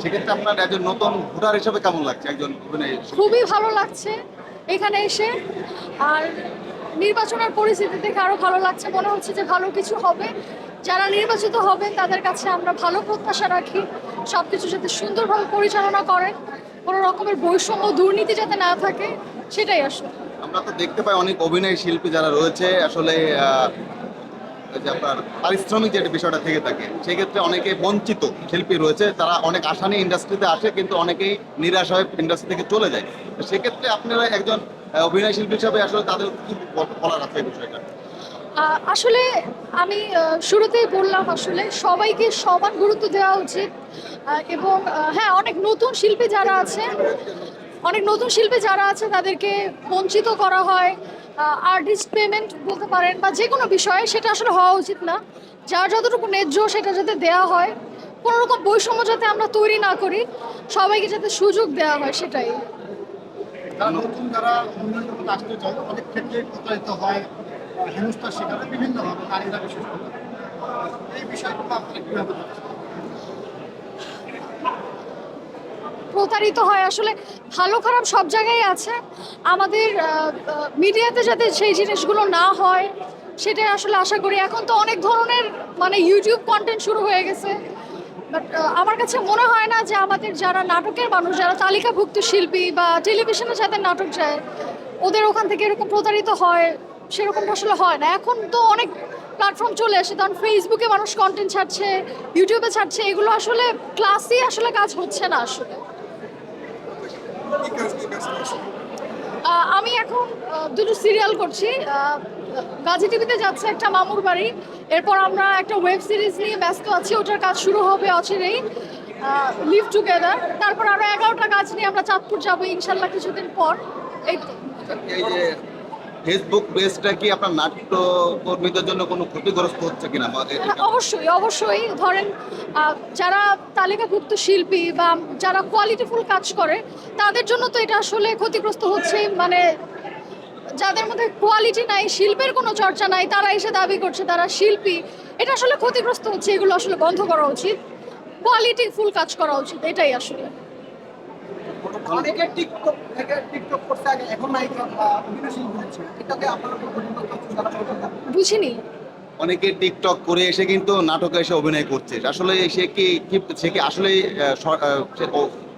সেক্ষেত্রে আপনার একজন নতুন ভোটার হিসেবে কেমন লাগছে একজন অভিনয় খুবই ভালো লাগছে এখানে এসে। আর নির্বাচনের পরিস্থিতি দেখে আরো ভালো লাগছে, মনে হচ্ছে যে ভালো কিছু হবে। যারা নির্বাচিত হবেন তাদের কাছে আমরা ভালো প্রত্যাশা রাখি, সবকিছু যাতে সুন্দরভাবে পরিচালনা করেন, কোনো রকমের বৈষম্য দুর্নীতি যাতে না থাকে, সেটাই আসলে। আমরা তো দেখতে পাই অনেক অভিনয় শিল্পী যারা রয়েছে আসলে এই যে আপনার পারিশ্রমিক যে বিষয়টা থেকে থাকে সেক্ষেত্রে অনেকে বঞ্চিত শিল্পী রয়েছে, তারা অনেক আশা নিয়ে ইন্ডাস্ট্রিতে আসে কিন্তু অনেকেই নিরাশ হয়ে ইন্ডাস্ট্রি থেকে চলে যায়। তো সেক্ষেত্রে আপনারা একজন অভিনয় শিল্পী হিসাবে আসলে তাদের কি বলার আছে এই বিষয়টা? আসলে আমি শুরুতেই বললাম, আসলে সবাইকে সমান গুরুত্ব দেওয়া উচিত। এবং হ্যাঁ, অনেক নতুন শিল্পী যারা আছে তাদেরকে বঞ্চিত করা হয়। আর্টিস্ট পেমেন্ট বলতে পারেন বা যে কোনো বিষয়ে, সেটা আসলে হওয়া উচিত না। যার যতটুকু ন্যায্য সেটা যাতে দেওয়া হয়, কোনো রকম বৈষম্য যাতে আমরা তৈরি না করি, সবাইকে যাতে সুযোগ দেওয়া হয়, সেটাই। যারা উন্নয়ন জগতে আসতে চায় অনেক ক্ষেত্রে প্রতারিত হয়, হেনস্থার শিকার হয় বিভিন্নভাবে, নারীরা বিশেষ করে। এই বিষয়গুলো আপনি কিভাবে দেখছেন? প্রতারিত হয় আসলে, ভালো খারাপ সব জায়গায় আছে। আমাদের মিডিয়াতে যাতে সেই জিনিসগুলো না হয় সেটাই আসলে আশা করি। এখন তো অনেক ধরনের মানে ইউটিউব কন্টেন্ট শুরু হয়ে গেছে, বাট আমার কাছে মনে হয় না যে আমাদের যারা নাটকের মানুষ, যারা তালিকাভুক্ত শিল্পী বা টেলিভিশনে যাদের নাটক যায়, ওদের ওখান থেকে এরকম প্রতারিত হয়, সেরকমটা আসলে হয় না। এখন তো অনেক প্ল্যাটফর্ম চলে আসে, কারণ ফেসবুকে মানুষ কন্টেন্ট ছাড়ছে, ইউটিউবে ছাড়ছে, এগুলো আসলে ক্লাসই আসলে কাজ হচ্ছে না আসলে। আমি এখন দুটো সিরিয়াল করছি। গাজী টিভিতে যাচ্ছে একটা, মামুর বাড়ি। এরপর আমরা একটা ওয়েব সিরিজ নিয়ে ব্যস্ত আছি, ওটার কাজ শুরু হবে অচিরেই, লিভ টুগেদার। তারপর আরো 11টা কাজ নিয়ে আমরা চাঁদপুর যাবো ইনশাল্লাহ কিছুদিন পর। এই তো। এই যে ফেসবুক পেজটা কি আপনার নাট্য কর্মীদের জন্য কোনো ক্ষতিগ্রস্ত হচ্ছে কিনা অবশ্যই অবশ্যই, ধরেন যারা তালিকাভুক্ত শিল্পী বা যারা কোয়ালিটিফুল কাজ করে তাদের জন্য তো এটা আসলে ক্ষতিগ্রস্ত হচ্ছে। মানে যাদের মধ্যে কোয়ালিটি নাই, শিল্পের কোনো চর্চা নাই, তারা এসে দাবি করছে তারা শিল্পী, এটা আসলে ক্ষতিগ্রস্ত হচ্ছে। এগুলো আসলে বন্ধ করা উচিত, কোয়ালিটি ফুল কাজ করা উচিত, এটাই আসলে। অনেকে টিকটক থেকে টিকটক করছে আগে, এখন নায়িকা বা অভিনয় শিল্পী হচ্ছে, এটাকে আপনারা কোনো ক্ষতিগ্রস্ত হচ্ছে যারা বলছেন না? বুঝিনি। অনেকে টিকটক করে এসে কিন্তু নাটকে এসে অভিনয় করছে, আসলে সে কি আসলে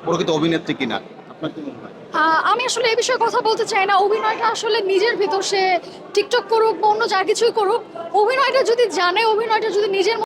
প্রকৃত অভিনেত্রী কিনা আপনার কি মনে হয়? আমি আসলে এই বিষয়ে কথা বলতে চাই না। অভিনয়টা আসলে নিজের ভিতর, সে টিকটক করুক বা অন্য যা কিছুই করুক, অভিনয়টা যদি জানে, অভিনয়টা যদি নিজের